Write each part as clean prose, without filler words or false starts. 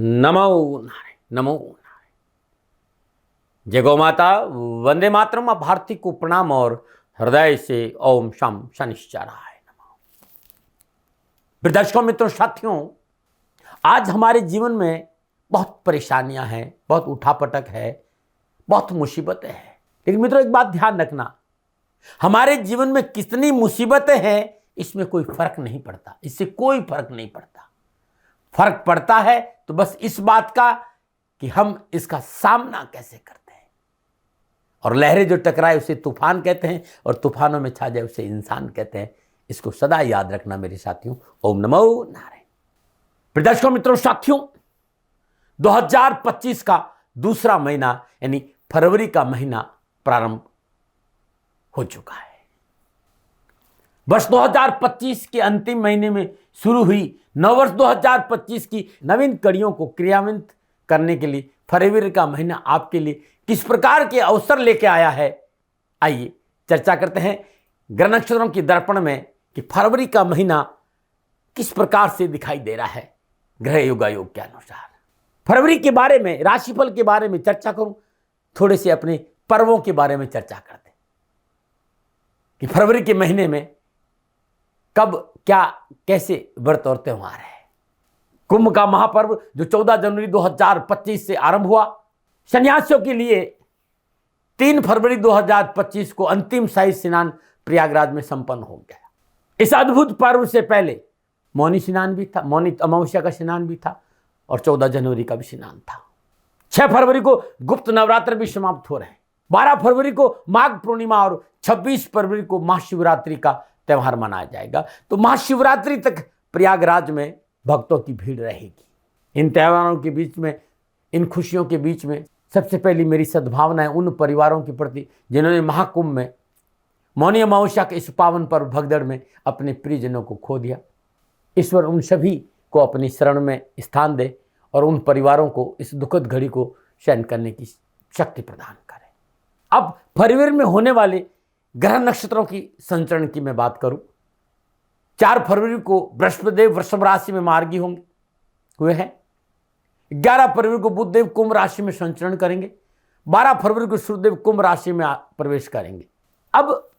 नमो नारायण, नमो नारायण। जय गौ माता, वंदे मातरम। भारती को प्रणाम और हृदय से ओम शम शनिश्चराय नमः। दर्शकों, मित्रों, साथियों, आज हमारे जीवन में बहुत परेशानियां हैं, बहुत उठापटक है, बहुत मुसीबतें हैं। लेकिन मित्रों, एक बात ध्यान रखना, हमारे जीवन में कितनी मुसीबतें हैं इसमें कोई फर्क नहीं पड़ता, इससे कोई फर्क नहीं पड़ता। फर्क पड़ता है तो बस इस बात का कि हम इसका सामना कैसे करते हैं। और लहरें जो टकराए उसे तूफान कहते हैं, और तूफानों में छा जाए उसे इंसान कहते हैं। इसको सदा याद रखना मेरे साथियों। ओम नमो नारायण। दर्शकों, मित्रों, साथियों, 2025 का दूसरा महीना यानी फरवरी का महीना प्रारंभ हो चुका है। वर्ष 2025 के अंतिम महीने में शुरू हुई नववर्ष 2025 की नवीन कड़ियों को क्रियान्वित करने के लिए फरवरी का महीना आपके लिए किस प्रकार के अवसर लेके आया है, आइए चर्चा करते हैं ग्रह नक्षत्रों की दर्पण में कि फरवरी का महीना किस प्रकार से दिखाई दे रहा है ग्रह योगायोग के अनुसार। फरवरी के बारे में, राशिफल के बारे में चर्चा करूं, थोड़े से अपने पर्वों के बारे में चर्चा करते हैं कि फरवरी के महीने में कब क्या कैसे व्रत और त्योहार है। कुंभ का महापर्व जो 14 जनवरी 2025 से आरंभ हुआ, सन्यासियों के लिए 3 फरवरी 2025 को अंतिम शाही स्नान प्रयागराज में संपन्न हो गया। इस अद्भुत पर्व से पहले मौनी स्नान भी था, मौनी अमावस्या का स्नान भी था, और 14 जनवरी का भी स्नान था। 6 फरवरी को गुप्त नवरात्र भी समाप्त हो रहे हैं। 12 फरवरी को माघ पूर्णिमा और 26 फरवरी को महाशिवरात्रि का त्योहार मनाया जाएगा। तो महाशिवरात्रि तक प्रयागराज में भक्तों की भीड़ रहेगी। इन त्योहारों के बीच में, इन खुशियों के बीच में सबसे पहली मेरी सद्भावना है उन परिवारों के प्रति जिन्होंने महाकुंभ में मौनी अमावस्या के इस पावन पर्व भगदड़ में अपने प्रियजनों को खो दिया। ईश्वर उन सभी को अपनी शरण में स्थान दे और उन परिवारों को इस दुखद घड़ी को सहन करने की शक्ति प्रदान करे। अब फरवरी में होने वाले ग्रह नक्षत्रों की संचरण की मैं बात करूं, 4 फरवरी को बृहस्पतिदेव वृषभ राशि में मार्गी हुए हैं। 11 फरवरी को बुधदेव कुंभ राशि में संचरण करेंगे। 12 फरवरी को सूर्यदेव कुंभ राशि में प्रवेश करेंगे। अब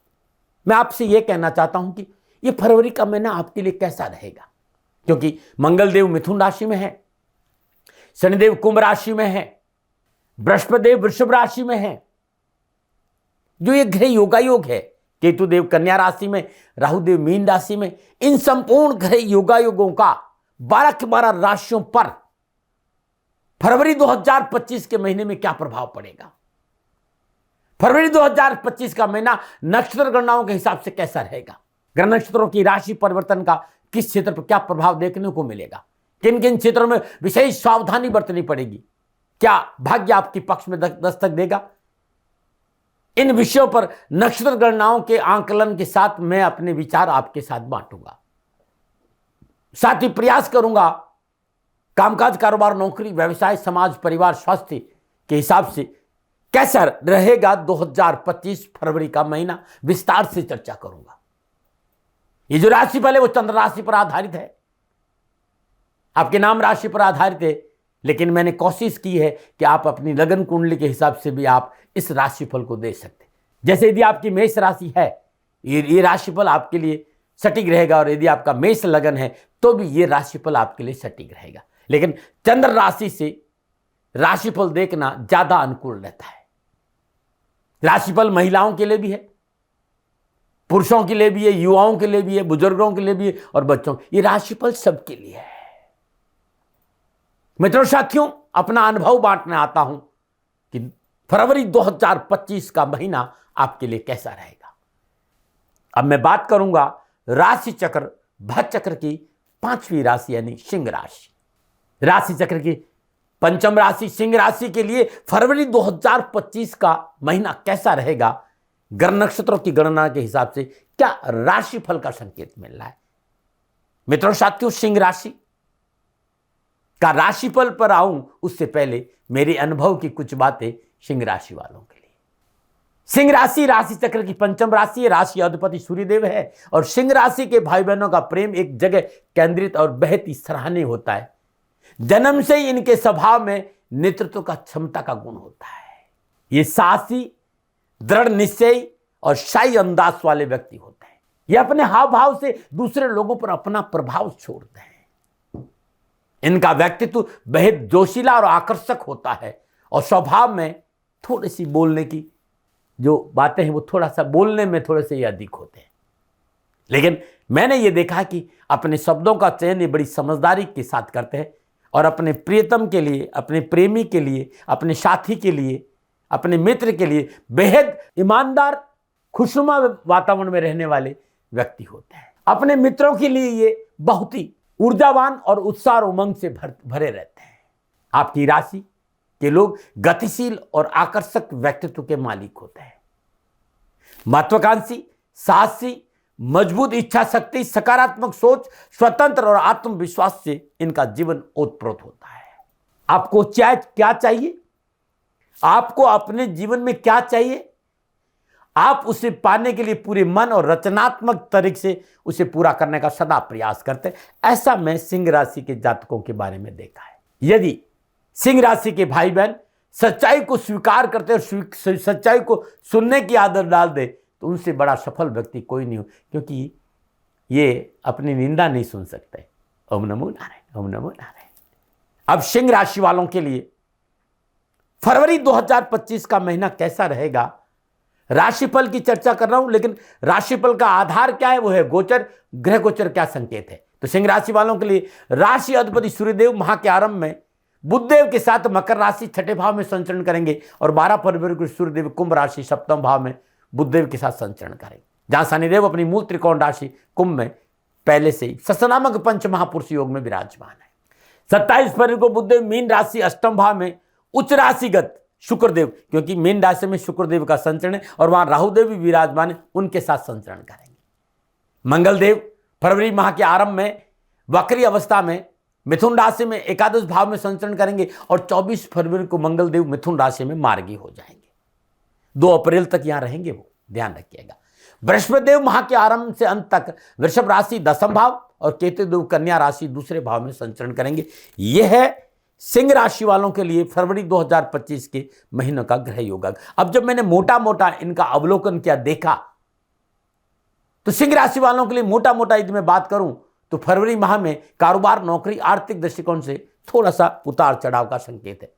मैं आपसे यह कहना चाहता हूं कि यह फरवरी का महीना आपके लिए कैसा रहेगा, क्योंकि मंगलदेव मिथुन राशि में है, शनिदेव कुंभ राशि में है, बृहस्पतिदेव वृषभ राशि में है। जो ये ग्रह योगायोग है, केतुदेव कन्या राशि में, राहुदेव मीन राशि में, इन संपूर्ण ग्रह योगायोगों का 12 के 12 राशियों पर फरवरी 2025 के महीने में क्या प्रभाव पड़ेगा। फरवरी 2025 का महीना नक्षत्र गणनाओं के हिसाब से कैसा रहेगा, ग्रह नक्षत्रों की राशि परिवर्तन का किस क्षेत्र पर क्या प्रभाव देखने को मिलेगा, किन किन क्षेत्रों में विशेष सावधानी बरतनी पड़ेगी, क्या भाग्य आपके पक्ष में दस्तक देगा। इन विषयों पर नक्षत्र गणनाओं के आंकलन के साथ मैं अपने विचार आपके साथ बांटूंगा। साथ ही प्रयास करूंगा कामकाज, कारोबार, नौकरी, व्यवसाय, समाज, परिवार, स्वास्थ्य के हिसाब से कैसा रहेगा 2025 फरवरी का महीना, विस्तार से चर्चा करूंगा। ये जो राशिफल है वो चंद्र राशि पर आधारित है, आपके नाम राशि पर आधारित है, लेकिन मैंने कोशिश की है कि आप अपनी लगन कुंडली के हिसाब से भी आप इस राशिफल को दे सकते। जैसे यदि आपकी मेष राशि है, ये राशिफल आपके लिए सटीक रहेगा, और यदि आपका मेष लगन है तो भी ये राशिफल आपके लिए सटीक रहेगा। लेकिन चंद्र राशि से राशिफल देखना ज्यादा अनुकूल रहता है। राशिफल महिलाओं के लिए भी है, पुरुषों के लिए भी है, युवाओं के लिए भी है, बुजुर्गों के लिए भी है, और बच्चों। ये राशिफल सबके लिए है। मित्रों, साथियों, अपना अनुभव बांटने आता हूं कि फरवरी 2025 का महीना आपके लिए कैसा रहेगा। अब मैं बात करूंगा राशि चक्र भज चक्र की 5वीं राशि यानी सिंह राशि। राशि चक्र की 5वीं राशि सिंह राशि के लिए फरवरी 2025 का महीना कैसा रहेगा, ग्रह नक्षत्रों की गणना के हिसाब से क्या राशिफल का संकेत मिल रहा है। मित्रों, साथियों, सिंह राशि का राशिफल पर आऊं उससे पहले मेरे अनुभव की कुछ बातें सिंह राशि वालों के लिए। सिंह राशि राशि चक्र की 5वीं राशि है, राशि अधिपति सूर्यदेव है, और सिंह राशि के भाई बहनों का प्रेम एक जगह केंद्रित और बेहद ही सराहनीय होता है। जन्म से ही इनके स्वभाव में नेतृत्व का क्षमता का गुण होता है। ये साहसी, दृढ़ निश्चयी और शाही अंदाज वाले व्यक्ति होते हैं। ये अपने हाव भाव से दूसरे लोगों पर अपना प्रभाव छोड़ते हैं। इनका व्यक्तित्व बेहद जोशीला और आकर्षक होता है और स्वभाव में थोड़ी सी बोलने की जो बातें हैं वो थोड़ा सा बोलने में थोड़े से अधिक होते हैं। लेकिन मैंने ये देखा कि अपने शब्दों का चयन ये बड़ी समझदारी के साथ करते हैं और अपने प्रियतम के लिए, अपने प्रेमी के लिए, अपने साथी के लिए, अपने मित्र के लिए बेहद ईमानदार, खुशनुमा वातावरण में रहने वाले व्यक्ति होते हैं। अपने मित्रों के लिए ये बहुत ही ऊर्जावान और उत्साह और उमंग से भरे रहते हैं। आपकी राशि के लोग गतिशील और आकर्षक व्यक्तित्व के मालिक होते हैं। महत्वाकांक्षी, साहसी, मजबूत इच्छा शक्ति, सकारात्मक सोच, स्वतंत्र और आत्मविश्वास से इनका जीवन ओतप्रोत होता है। आपको क्या चाहिए? आपको अपने जीवन में क्या चाहिए? आप उसे पाने के लिए पूरे मन और रचनात्मक तरीके से उसे पूरा करने का सदा प्रयास करते हैं। ऐसा मैं सिंह राशि के जातकों के बारे में देखा है। यदि सिंह राशि के भाई बहन सच्चाई को स्वीकार करते और सच्चाई को सुनने की आदत डाल दे तो उनसे बड़ा सफल व्यक्ति कोई नहीं हो, क्योंकि ये अपनी निंदा नहीं सुन सकते। ओम नमो नारायण, ओम नमो नारायण। अब सिंह राशि वालों के लिए फरवरी 2025 का महीना कैसा रहेगा? राशिफल की चर्चा कर रहा हूं, लेकिन राशिफल का आधार क्या है? वो है गोचर। ग्रह गोचर क्या संकेत है? तो सिंह राशि वालों के लिए राशि अधिपति सूर्यदेव माह के आरंभ में बुधदेव के साथ मकर राशि छठे भाव में संचरण करेंगे और 12 फरवरी को सूर्यदेव कुंभ राशि सप्तम भाव में बुधदेव के साथ संचरण करेंगे, जहां शनिदेव अपनी मूल त्रिकोण राशि कुंभ में पहले से ही ससनामक पंच महापुरुष योग में विराजमान है। 27 फरवरी को बुधदेव मीन राशि अष्टम भाव में उच्च राशिगत शुक्रदेव, क्योंकि मीन राशि में शुक्रदेव का संचरण है और वहां राहुदेव भी विराजमान है, उनके साथ संचरण करेंगे। मंगलदेव फरवरी माह के आरंभ में वक्री अवस्था में मिथुन राशि में एकादश भाव में संचरण करेंगे और 24 फरवरी को मंगलदेव मिथुन राशि में मार्गी हो जाएंगे। 2 अप्रैल तक यहां रहेंगे, वो ध्यान रखिएगा। बृहस्पति देव माह के आरंभ से अंत तक वृषभ राशि दसम भाव और केतु देव कन्या राशि दूसरे भाव में संचरण करेंगे। यह है सिंह राशि वालों के लिए फरवरी 2025 के महीनों का ग्रह योग। अब जब मैंने मोटा मोटा इनका अवलोकन किया, देखा, तो सिंह राशि वालों के लिए मोटा मोटा यदि मैं बात करूं तो फरवरी माह में कारोबार, नौकरी, आर्थिक दृष्टिकोण से थोड़ा सा उतार चढ़ाव का संकेत है।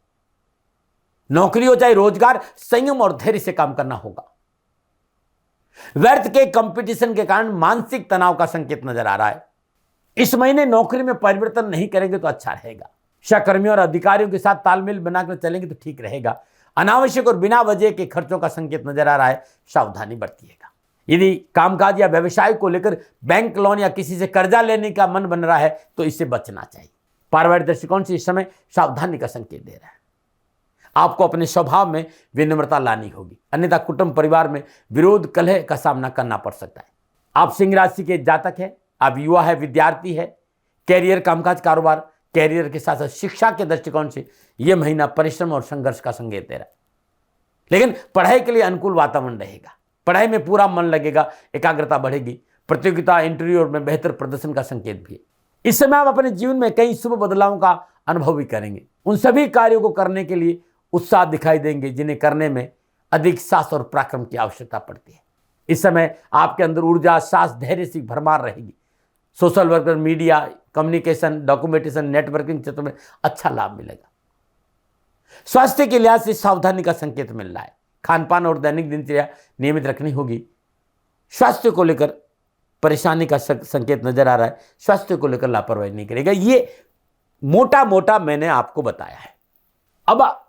नौकरी हो चाहे रोजगार, संयम और धैर्य से काम करना होगा। व्यर्थ के कंपटीशन के कारण मानसिक तनाव का संकेत नजर आ रहा है। इस महीने नौकरी में परिवर्तन नहीं करेंगे तो अच्छा रहेगा। सहकर्मियों और अधिकारियों के साथ तालमेल बनाकर चलेंगे तो ठीक रहेगा। अनावश्यक और बिना वजह के खर्चों का संकेत नजर आ रहा है, सावधानी बरतिएगा। यदि कामकाज या व्यवसाय को लेकर बैंक लोन या किसी से कर्जा लेने का मन बन रहा है तो इससे बचना चाहिए। पारिवारिक दृष्टिकोण से इस समय सावधानी का संकेत दे रहा है। आपको अपने स्वभाव में विनम्रता लानी होगी, अन्यथा कुटुंब परिवार में विरोध, कलह का सामना करना पड़ सकता है। आप सिंह राशि के जातक हैं, आप युवा है, विद्यार्थी है, कैरियर, कामकाज, कारोबार, कैरियर के साथ साथ शिक्षा के दृष्टिकोण से यह महीना परिश्रम और संघर्ष का संकेत दे रहा है। लेकिन पढ़ाई के लिए अनुकूल वातावरण रहेगा, पढ़ाई में पूरा मन लगेगा, एकाग्रता बढ़ेगी। प्रतियोगिता, इंटरव्यू में बेहतर प्रदर्शन का संकेत भी है। इस समय आप अपने जीवन में कई शुभ बदलावों का अनुभव भी करेंगे। उन सभी कार्यों को करने के लिए उत्साह दिखाई देंगे जिन्हें करने में अधिक साहस और पराक्रम की आवश्यकता पड़ती है। इस समय आपके अंदर ऊर्जा, साहस, धैर्य से भरमार रहेगी। Social worker, media, communication, documentation, networking क्षेत्र में अच्छा लाभ मिलेगा। स्वास्थ्य के लिहाज से सावधानी का संकेत मिल रहा है। खान पान और दैनिक दिनचर्या नियमित रखनी होगी। स्वास्थ्य को लेकर परेशानी का संकेत नजर आ रहा है, स्वास्थ्य को लेकर लापरवाही नहीं करेगा। ये मोटा मोटा मैंने आपको बताया है। अब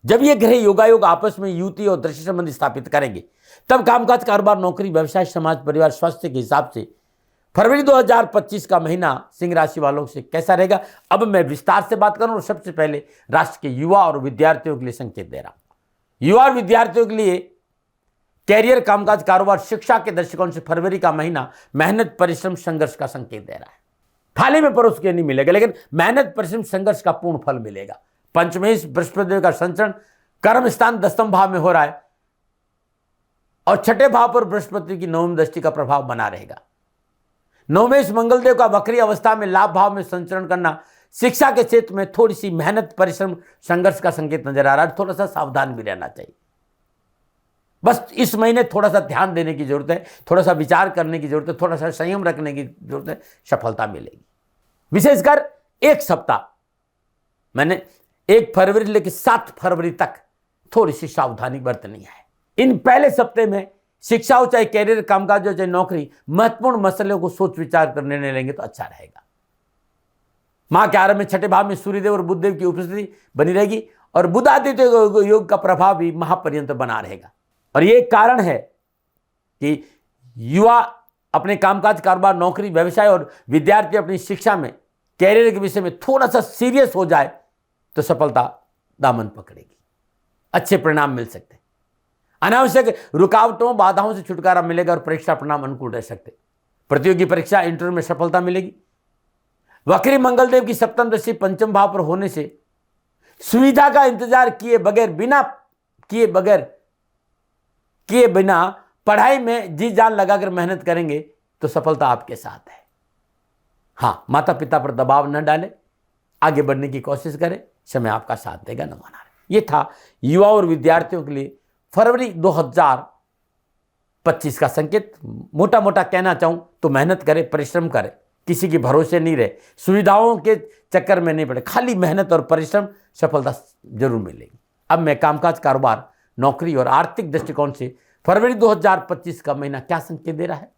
जब ये ग्रह योगायोग आपस में युति और दृष्टि संबंध स्थापित करेंगे तब कामकाज, कारोबार, नौकरी, व्यवसाय, समाज, परिवार, स्वास्थ्य के हिसाब से फरवरी 2025 का महीना सिंह राशि वालों से कैसा रहेगा, अब मैं विस्तार से बात करूं। और सबसे पहले राष्ट्र के युवा और विद्यार्थियों के लिए संकेत दे रहा हूं। युवा और विद्यार्थियों के लिए कैरियर, कामकाज, कारोबार, शिक्षा के दृष्टिकोण से फरवरी का महीना मेहनत, परिश्रम, संघर्ष का संकेत दे रहा है। थाली में परोस के नहीं मिलेगा, लेकिन मेहनत, परिश्रम, संघर्ष का पूर्ण फल मिलेगा। पंचमेश बृहस्पति का संचरण कर्म स्थान दसम भाव में हो रहा है और छठे भाव पर बृहस्पति की नवम दृष्टि का प्रभाव बना रहेगा। नवमेश मंगलदेव का वक्री अवस्था में लाभ भाव में संचरण करना शिक्षा के क्षेत्र में थोड़ी सी मेहनत, परिश्रम, संघर्ष का संकेत नजर आ रहा है। थोड़ा सा सावधान भी रहना चाहिए। बस इस महीने थोड़ा सा ध्यान देने की जरूरत है, थोड़ा सा विचार करने की जरूरत है, थोड़ा सा संयम रखने की जरूरत है, सफलता मिलेगी। विशेषकर एक सप्ताह, मैंने 1 फरवरी लेकर 7 फरवरी तक थोड़ी सी सावधानी बरतनी है। इन पहले सप्ताह में शिक्षा हो, चाहे कैरियर, कामकाज हो, चाहे नौकरी, महत्वपूर्ण मसलों को सोच विचार कर निर्णय लेंगे तो अच्छा रहेगा। माह के आरंभ में 6ठे भाव में सूर्यदेव और बुधदेव की उपस्थिति बनी रहेगी और बुधादित्य योग का प्रभाव भी महापर्यंत बना रहेगा। और ये कारण है कि युवा अपने कामकाज, कारोबार, नौकरी, व्यवसाय और विद्यार्थी अपनी शिक्षा में, कैरियर के विषय में थोड़ा सा सीरियस हो जाए तो सफलता दामन पकड़ेगी, अच्छे परिणाम मिल सकते हैं। अनावश्यक रुकावटों, बाधाओं से छुटकारा मिलेगा और परीक्षा परिणाम अनुकूल रह सकते। प्रतियोगी परीक्षा, इंटरव्यू में सफलता मिलेगी। वक्री मंगलदेव की सप्तम दृष्टि पंचम भाव पर होने से सुविधा का इंतजार किए बिना पढ़ाई में जी जान लगाकर मेहनत करेंगे तो सफलता आपके साथ है। हां, माता पिता पर दबाव न डालें, आगे बढ़ने की कोशिश करें, समय आपका साथ देगा, न माना। यह था युवा और विद्यार्थियों के लिए फरवरी 2025 का संकेत। मोटा मोटा कहना चाहूं तो मेहनत करें, परिश्रम करें, किसी के भरोसे नहीं रहे, सुविधाओं के चक्कर में नहीं पड़े, खाली मेहनत और परिश्रम, सफलता जरूर मिलेगी। अब मैं कामकाज, कारोबार, नौकरी और आर्थिक दृष्टिकोण से फरवरी 2025 का महीना क्या संकेत दे रहा है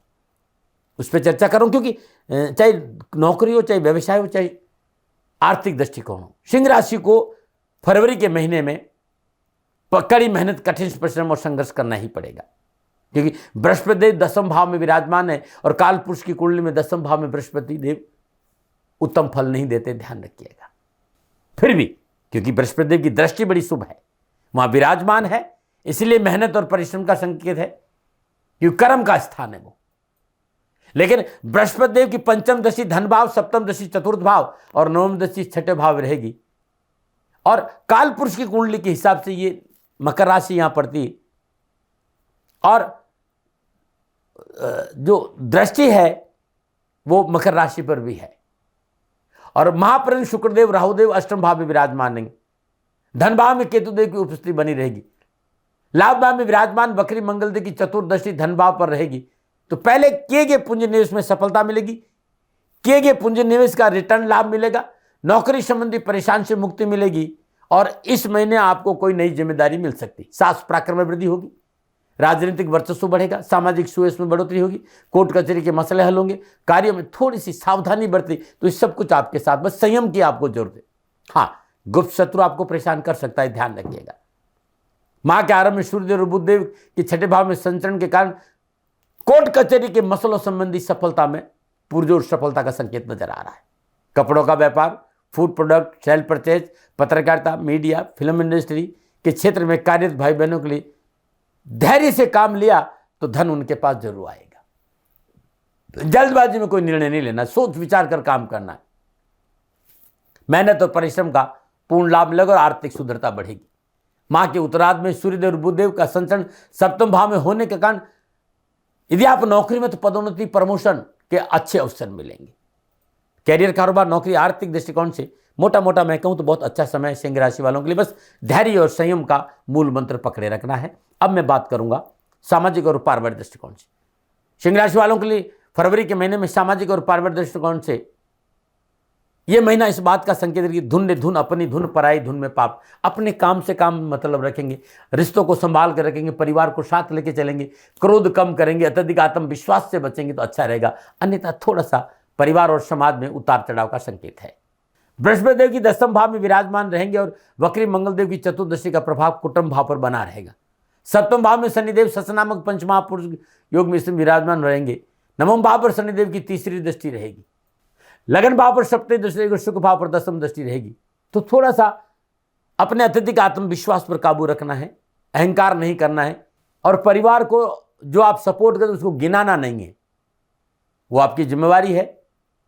उस पर चर्चा करूं, क्योंकि चाहे नौकरी हो, चाहे व्यवसाय हो, चाहे आर्थिक दृष्टिकोण हो, सिंह राशि को फरवरी के महीने में कड़ी मेहनत, कठिन परिश्रम और संघर्ष करना ही पड़ेगा। क्योंकि बृहस्पति देव 10वें भाव में विराजमान है और काल पुरुष की कुंडली में 10वें भाव में बृहस्पति देव उत्तम फल नहीं देते, ध्यान रखिएगा। फिर भी क्योंकि बृहस्पति देव की दृष्टि बड़ी शुभ है, वहां विराजमान है, इसलिए मेहनत और परिश्रम का संकेत है, क्योंकि कर्म का स्थान है वो। लेकिन बृहस्पति देव की पंचम दृष्टि धन भाव, सप्तम दृष्टि चतुर्थ भाव और नवम दृष्टि 6ठे भाव रहेगी। और काल पुरुष की कुंडली के हिसाब से ये मकर राशि यहां पड़ती, और जो दृष्टि है वो मकर राशि पर भी है। और महाप्रभु शुक्रदेव, राहुदेव अष्टम भाव में विराजमान रहेंगे। धन भाव में केतुदेव की उपस्थिति बनी रहेगी। लाभ भाव में विराजमान वक्री मंगलदेव की चतुर्दृष्टि धन भाव पर रहेगी। तो पहले किए गए पूंजी निवेश में सफलता मिलेगी, किए गए पूंजी निवेश का रिटर्न लाभ मिलेगा, नौकरी संबंधी परेशान से मुक्ति मिलेगी। और इस महीने आपको कोई नई जिम्मेदारी मिल सकती, साहस पराक्रम में वृद्धि होगी, राजनीतिक वर्चस्व बढ़ेगा, सामाजिक सुयश में बढ़ोतरी होगी, कोर्ट कचहरी के मसले हल होंगे, कार्यों में थोड़ी सी सावधानी बरती तो इस सब कुछ आपके साथ, बस संयम की आपको जरूरत है। हाँ, गुप्त शत्रु आपको परेशान कर सकता है, ध्यान रखिएगा। माह के आरंभ में सूर्यदेव और बुधदेव के 6ठे भाव में संचरण के कारण कोर्ट कचहरी के मसलों संबंधी सफलता में पुरजोर सफलता का संकेत नजर आ रहा है। कपड़ों का व्यापार, फूड प्रोडक्ट, सेल परचेज, पत्रकारिता, मीडिया, फिल्म इंडस्ट्री के क्षेत्र में कार्यरत भाई बहनों के लिए धैर्य से काम लिया तो धन उनके पास जरूर आएगा। जल्दबाजी में कोई निर्णय नहीं लेना, सोच विचार कर काम करना है। मेहनत और परिश्रम का पूर्ण लाभ मिलेगा और आर्थिक सुदृढ़ता बढ़ेगी। माह के उत्तरार्ध में सूर्यदेव और बुधदेव का संचरण सप्तम भाव में होने के कारण यदि आप नौकरी में तो पदोन्नति, प्रमोशन के अच्छे अवसर मिलेंगे। कैरियर, कारोबार, नौकरी, आर्थिक दृष्टिकोण से मोटा मोटा मैं कहूं तो बहुत अच्छा समय है सिंह राशि वालों के लिए। बस धैर्य और संयम का मूल मंत्र पकड़े रखना है। अब मैं बात करूंगा सामाजिक और पारिवारिक दृष्टिकोण से। सिंह राशि वालों के लिए फरवरी के महीने में सामाजिक और पारिवारिक दृष्टिकोण से यह महीना इस बात का संकेत है कि धुन ने धुन, अपनी धुन पराई धुन में पाप। अपने काम से काम मतलब रखेंगे, रिश्तों को संभाल कर रखेंगे, परिवार को साथ लेके चलेंगे, क्रोध कम करेंगे, अत्यधिक आत्मविश्वास से बचेंगे तो अच्छा रहेगा। अन्यथा थोड़ा सा परिवार और समाज में उतार चढ़ाव का संकेत है। बृहस्पति देव की 10वें भाव में विराजमान रहेंगे और वक्री मंगलदेव की चतुर्दशी का प्रभाव कुटुंब भाव पर बना रहेगा। 7वें भाव में शनिदेव ससनामक पंचमहापुरुष योग में विराजमान रहेंगे। 9वें भाव पर शनिदेव की तीसरी दृष्टि रहेगी। लगन भाव पर सप्तमी दृष्टि रहेगी, शुक्र भाव पर 10वीं दृष्टि रहेगी। तो थोड़ा सा अपने अत्यधिक आत्मविश्वास पर काबू रखना है, अहंकार नहीं करना है, और परिवार को जो आप सपोर्ट करें उसको गिनाना नहीं है, वो आपकी जिम्मेवारी है।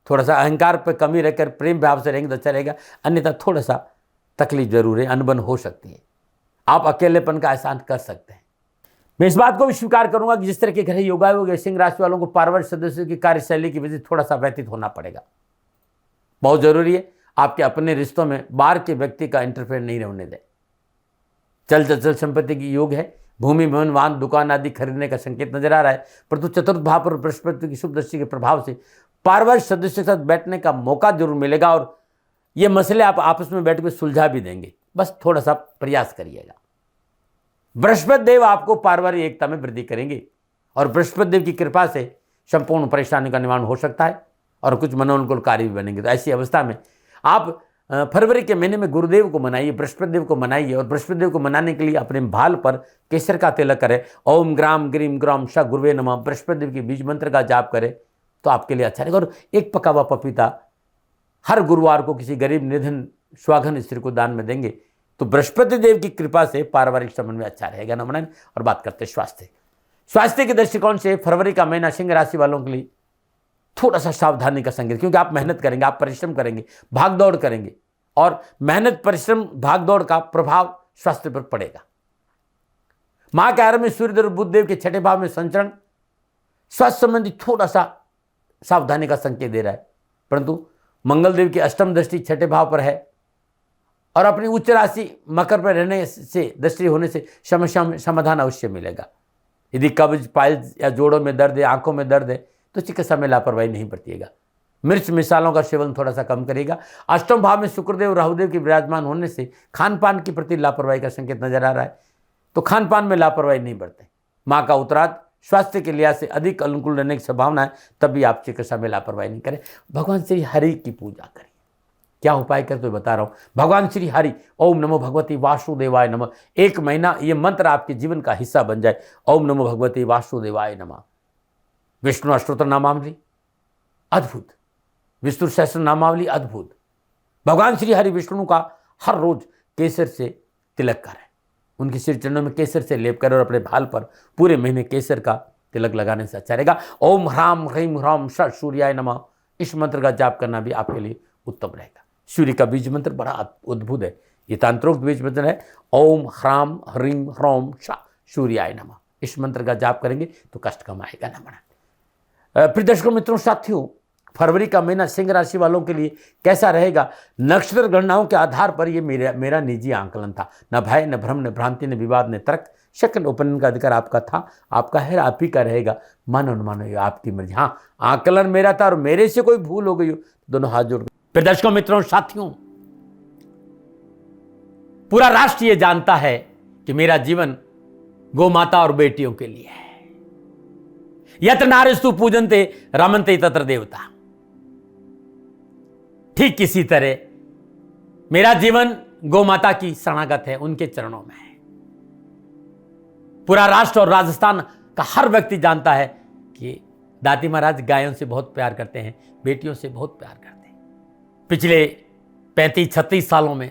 थोड़ा सा अहंकार पर कमी रहकर प्रेम भाव से रहेंगे तो अच्छा रहेगा, अन्यथा थोड़ा सा तकलीफ जरूर है, अनबन हो सकती है। आप अकेलेपन का एहसास कर सकते हैं। मैं इस बात को भी स्वीकार करूंगा कि जिस तरह के घर योगायोग सिंह राशि वालों को पारिवारिक सदस्यों की कार्यशैली की वजह से थोड़ा सा व्यतीत होना पड़ेगा, बहुत जरूरी है। आपके अपने रिश्तों में बाहर के व्यक्ति का इंटरफेयर नहीं होने दें। चल संपत्ति की योग है, भूमि भवन वाहन दुकान आदि खरीदने का संकेत नजर आ रहा है, परंतु चतुर्थ भाव पर बृहस्पति की शुभ दृष्टि के प्रभाव से पारिवारिक सदस्यों के साथ बैठने का मौका जरूर मिलेगा और ये मसले आप आपस में बैठ कर सुलझा भी देंगे, बस थोड़ा सा प्रयास करिएगा। बृहस्पति देव आपको पारिवारिक एकता में वृद्धि करेंगे और बृहस्पति देव की कृपा से संपूर्ण परेशानी का निवारण हो सकता है और कुछ मनोनुकूल कार्य भी बनेंगे। तो ऐसी अवस्था में आप फरवरी के महीने में गुरुदेव को मनाइए, बृहस्पति देव को मनाइए और बृहस्पति देव को मनाने के लिए अपने भाल पर केसर का तिलक करें। ओम ग्राम ग्रीम ग्राम श गुरुवे नमः बृहस्पति देव की बीज मंत्र का जाप करें तो आपके लिए अच्छा रहेगा। और एक पका हुआ पपीता हर गुरुवार को किसी गरीब निधन स्वाघन स्त्री को दान में देंगे तो बृहस्पति देव की कृपा से पारिवारिक संबंध में अच्छा रहेगा। नमन। और बात करते हैं स्वास्थ्य के दृष्टिकोण से फरवरी का महीना सिंह राशि वालों के लिए थोड़ा सा सावधानी का संकेत, क्योंकि आप मेहनत करेंगे, आप परिश्रम करेंगे, भाग दौड़ करेंगे और मेहनत परिश्रम भाग दौड़ का प्रभाव स्वास्थ्य पर पड़ेगा। मां के आरंभ में सूर्यदेव बुधदेव के छठे भाव में संचरण स्वास्थ्य संबंधी थोड़ा सा सावधानी का संकेत दे रहा है, परंतु मंगल देव की अष्टम दृष्टि छठे भाव पर है और अपनी उच्च राशि मकर पर रहने से दृष्टि होने से समस्या में समाधान अवश्य मिलेगा। यदि कब्ज पाइल्स या जोड़ों में दर्द है, आंखों में दर्द है तो चिकित्सा में लापरवाही नहीं बरतिएगा। मिर्च मिसालों का सेवन थोड़ा सा कम करेगा। अष्टम भाव में शुक्रदेव राहुदेव के विराजमान होने से खान पान के प्रति लापरवाही का संकेत नजर आ रहा है, तो खान पान में लापरवाही नहीं बरतें। माँ का उत्तरार्ध स्वास्थ्य के लिहाज से अधिक अनुकूल रहने की संभावना है, तब भी आप चिकित्सा में लापरवाही नहीं करें। भगवान श्री हरि की पूजा करें। क्या उपाय कर तो बता रहा हूं। भगवान श्री हरि ओम नमो भगवती वासुदेवाय नमः। एक महीना ये मंत्र आपके जीवन का हिस्सा बन जाए। ओम नमो भगवती वासुदेवाय नमः। विष्णु अष्टोत्तर नामावली अद्भुत, विष्णु सहस्त्र नामावली अद्भुत। भगवान श्री हरि विष्णु का हर रोज केसर से तिलक करें, उनके श्री चरणों में केसर से लेप करें और अपने भाल पर पूरे महीने केसर का तिलक लगाने से अच्छा रहेगा। ओम ह्राम ह्रीम ह्राम स सूर्याय नमः। इस मंत्र का जाप करना भी आपके लिए उत्तम रहेगा। सूर्य का बीज मंत्र बड़ा अद्भुत है, ये तांत्रिक बीज मंत्र है। ओम ह्राम ह्रीम ह्रौम स सूर्याय नमः। इस मंत्र का जाप करेंगे तो कष्ट कम आएगा। नमन। प्रिय दर्शकों मित्रों साथियों, फरवरी का महीना सिंह राशि वालों के लिए कैसा रहेगा, नक्षत्र गणनाओं के आधार पर ये मेरा निजी आंकलन था। न भय न भ्रम न भ्रांति न विवाद न तर्क, सेकंड ओपिनियन का अधिकार आपका था, आपका है, आप ही का रहेगा। मानो न मानो ये आपकी मर्जी। हाँ, आंकलन मेरा था और मेरे से कोई भूल हो गई हो दोनों हाथ जोड़। प्रिय दर्शकों मित्रों साथियों, पूरा राष्ट्र ये जानता है कि मेरा जीवन गौ माता और बेटियों के लिए है। यत्र नारीस्तु पूजन्ते रमन्ते तत्र देवता। ठीक किसी तरह मेरा जीवन गौ माता की शरणागत है, उनके चरणों में है। पूरा राष्ट्र और राजस्थान का हर व्यक्ति जानता है कि दादी महाराज गायों से बहुत प्यार करते हैं, बेटियों से बहुत प्यार करते हैं। पिछले 35-36 सालों में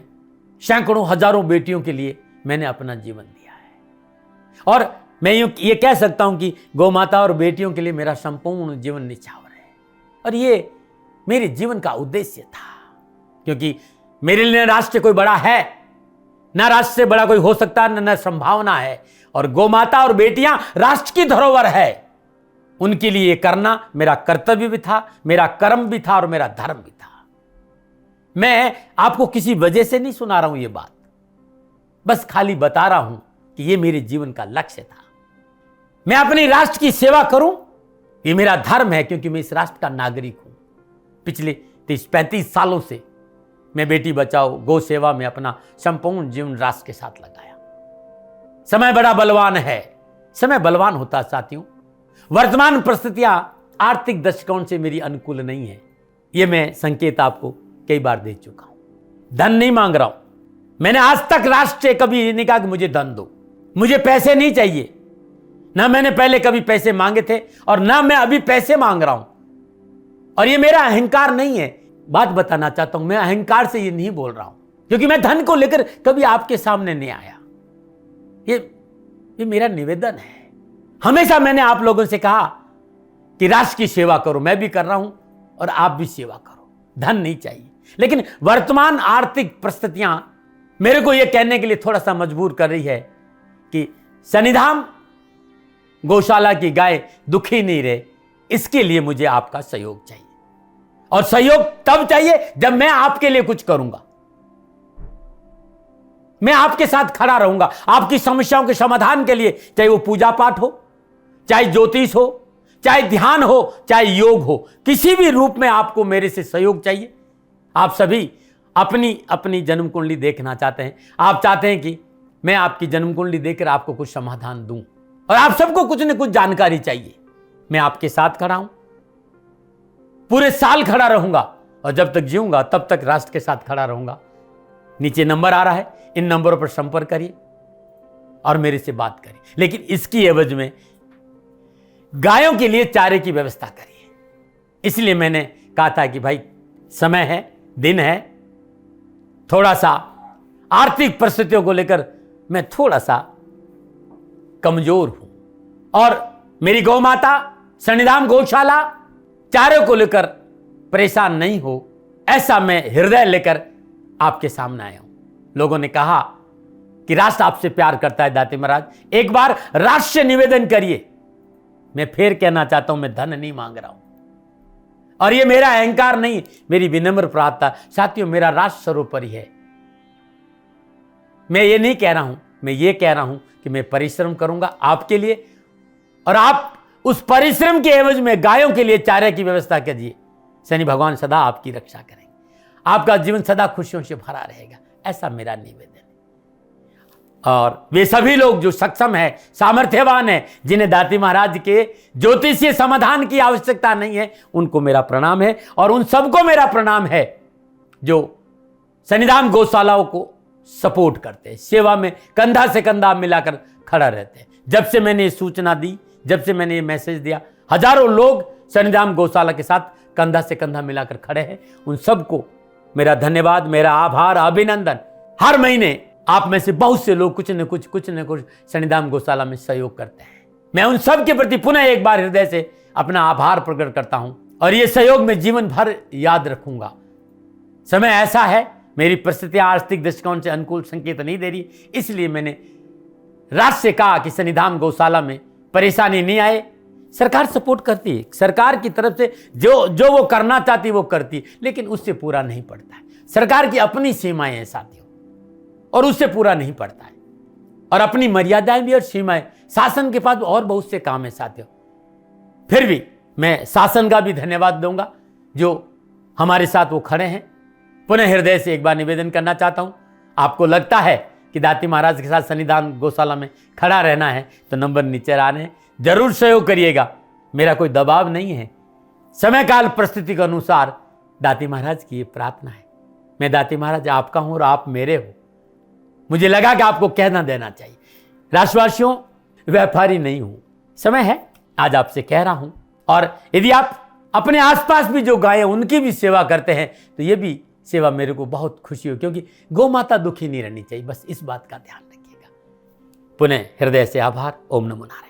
सैकड़ों हजारों बेटियों के लिए मैंने अपना जीवन दिया है और मैं ये कह सकता हूं कि गौ माता और बेटियों के लिए मेरा संपूर्ण जीवन निछावर है और ये मेरे जीवन का उद्देश्य था, क्योंकि मेरे लिए राष्ट्र कोई बड़ा है, ना राष्ट्र से बड़ा कोई हो सकता है, न संभावना है। और गौ माता और बेटियां राष्ट्र की धरोहर है, उनके लिए ये करना मेरा कर्तव्य भी था, मेरा कर्म भी था और मेरा धर्म भी था। मैं आपको किसी वजह से नहीं सुना रहा हूं ये बात, बस खाली बता रहा हूं कि ये मेरे जीवन का लक्ष्य था। मैं अपने राष्ट्र की सेवा करूं, ये मेरा धर्म है, क्योंकि मैं इस राष्ट्र का नागरिक हूं। पिछले 30-35 सालों से मैं बेटी बचाओ गौ सेवा में अपना संपूर्ण जीवन राष्ट्र के साथ लगाया। समय बड़ा बलवान है, समय बलवान होता साथियों। वर्तमान परिस्थितियां आर्थिक दृष्टिकोण से मेरी अनुकूल नहीं है, यह मैं संकेत आपको कई बार दे चुका हूं। धन नहीं मांग रहा हूं, मैंने आज तक राष्ट्र से कभी नहीं कहा कि मुझे धन दो, मुझे पैसे नहीं चाहिए। ना मैंने पहले कभी पैसे मांगे थे और ना मैं अभी पैसे मांग रहा हूं, और ये मेरा अहंकार नहीं है। बात बताना चाहता हूं, मैं अहंकार से ये नहीं बोल रहा हूं, क्योंकि मैं धन को लेकर कभी आपके सामने नहीं आया। ये मेरा निवेदन है। हमेशा मैंने आप लोगों से कहा कि राष्ट्र की सेवा करो, मैं भी कर रहा हूं और आप भी सेवा करो। धन नहीं चाहिए, लेकिन वर्तमान आर्थिक परिस्थितियां मेरे को यह कहने के लिए थोड़ा सा मजबूर कर रही है कि शनिधाम गौशाला की गाय दुखी नहीं रहे, इसके लिए मुझे आपका सहयोग चाहिए। और सहयोग तब चाहिए जब मैं आपके लिए कुछ करूंगा, मैं आपके साथ खड़ा रहूंगा आपकी समस्याओं के समाधान के लिए, चाहे वो पूजा पाठ हो, चाहे ज्योतिष हो, चाहे ध्यान हो, चाहे योग हो, किसी भी रूप में आपको मेरे से सहयोग चाहिए। आप सभी अपनी अपनी जन्म कुंडली देखना चाहते हैं, आप चाहते हैं कि मैं आपकी जन्म कुंडली देखकर आपको कुछ समाधान दूं, और आप सबको कुछ न कुछ जानकारी चाहिए। मैं आपके साथ खड़ा हूं, पूरे साल खड़ा रहूंगा, और जब तक जीऊंगा तब तक राष्ट्र के साथ खड़ा रहूंगा। नीचे नंबर आ रहा है, इन नंबरों पर संपर्क करिए और मेरे से बात करिए, लेकिन इसकी एवज में गायों के लिए चारे की व्यवस्था करिए। इसलिए मैंने कहा था कि भाई समय है, दिन है, थोड़ा सा आर्थिक परिस्थितियों को लेकर मैं थोड़ा सा कमजोर हूं, और मेरी गौ माता सन्निधान गौशाला चारे को लेकर परेशान नहीं हो, ऐसा मैं हृदय लेकर आपके सामने आया हूं। लोगों ने कहा कि राष्ट्र आपसे प्यार करता है दाती महाराज, एक बार राष्ट्र से निवेदन करिए। मैं फिर कहना चाहता हूं, मैं धन नहीं मांग रहा हूं, और ये मेरा अहंकार नहीं, मेरी विनम्र प्रार्थना। साथियों, मेरा राष्ट्र सर्वोपरि है। मैं ये नहीं कह रहा हूं, मैं ये कह रहा हूं कि मैं परिश्रम करूंगा आपके लिए, और आप उस परिश्रम के एवज में गायों के लिए चारे की व्यवस्था कीजिए। शनि भगवान सदा आपकी रक्षा करेंगे, आपका जीवन सदा खुशियों से भरा रहेगा, ऐसा मेरा निवेदन है। और वे सभी लोग जो सक्षम है, सामर्थ्यवान है, जिन्हें दाती महाराज के ज्योतिषीय समाधान की आवश्यकता नहीं है, उनको मेरा प्रणाम है। और उन सबको मेरा प्रणाम है जो सन्निधान गौशालाओं को सपोर्ट करते हैं, सेवा में कंधा से कंधा मिलाकर खड़ा रहते हैं। जब से मैंने ये सूचना दी, जब से मैंने ये मैसेज दिया, हजारों लोग सन्निधान गौशाला के साथ कंधा से कंधा मिलाकर खड़े हैं। उन सबको मेरा धन्यवाद, मेरा आभार, अभिनंदन। हर महीने आप में से बहुत से लोग कुछ न कुछ सन्निधान गौशाला में सहयोग करते हैं। मैं उन सब के प्रति पुनः एक बार हृदय से अपना आभार प्रकट करता हूं, और ये सहयोग मैं जीवन भर याद रखूंगा। समय ऐसा है, मेरी परिस्थितियां आर्थिक दृष्टिकोण से अनुकूल संकेत नहीं दे रही, इसलिए मैंने राष्ट्र से कहा कि सन्निधान गौशाला में परेशानी नहीं आए। सरकार सपोर्ट करती है, सरकार की तरफ से जो वो करना चाहती वो करती है, लेकिन उससे पूरा नहीं पड़ता है। सरकार की अपनी सीमाएं हैं साथियों, और उससे पूरा नहीं पड़ता है, और अपनी मर्यादाएं भी और सीमाएं। शासन के पास और बहुत से काम है साथियों। फिर भी मैं शासन का भी धन्यवाद दूंगा जो हमारे साथ वो खड़े हैं। पुनः हृदय से एक बार निवेदन करना चाहता हूं, आपको लगता है कि दाती महाराज के साथ सन्निधान गौशाला में खड़ा रहना है तो नंबर नीचे आ रहे हैं, जरूर सहयोग करिएगा। मेरा कोई दबाव नहीं है, समय काल परिस्थिति के अनुसार दाती महाराज की ये प्रार्थना है। मैं दाती महाराज आपका हूं और आप मेरे हो, मुझे लगा कि आपको कहना देना चाहिए। राष्ट्रवासियों, व्यापारी नहीं हूं, समय है आज आपसे कह रहा हूं। और यदि आप अपने आसपास भी जो गाय उनकी भी सेवा करते हैं तो ये भी सेवा मेरे को बहुत खुशी हो, क्योंकि गौ माता दुखी नहीं रहनी चाहिए, बस इस बात का ध्यान रखिएगा। पुनः हृदय से आभार। ओम नमो नारायण।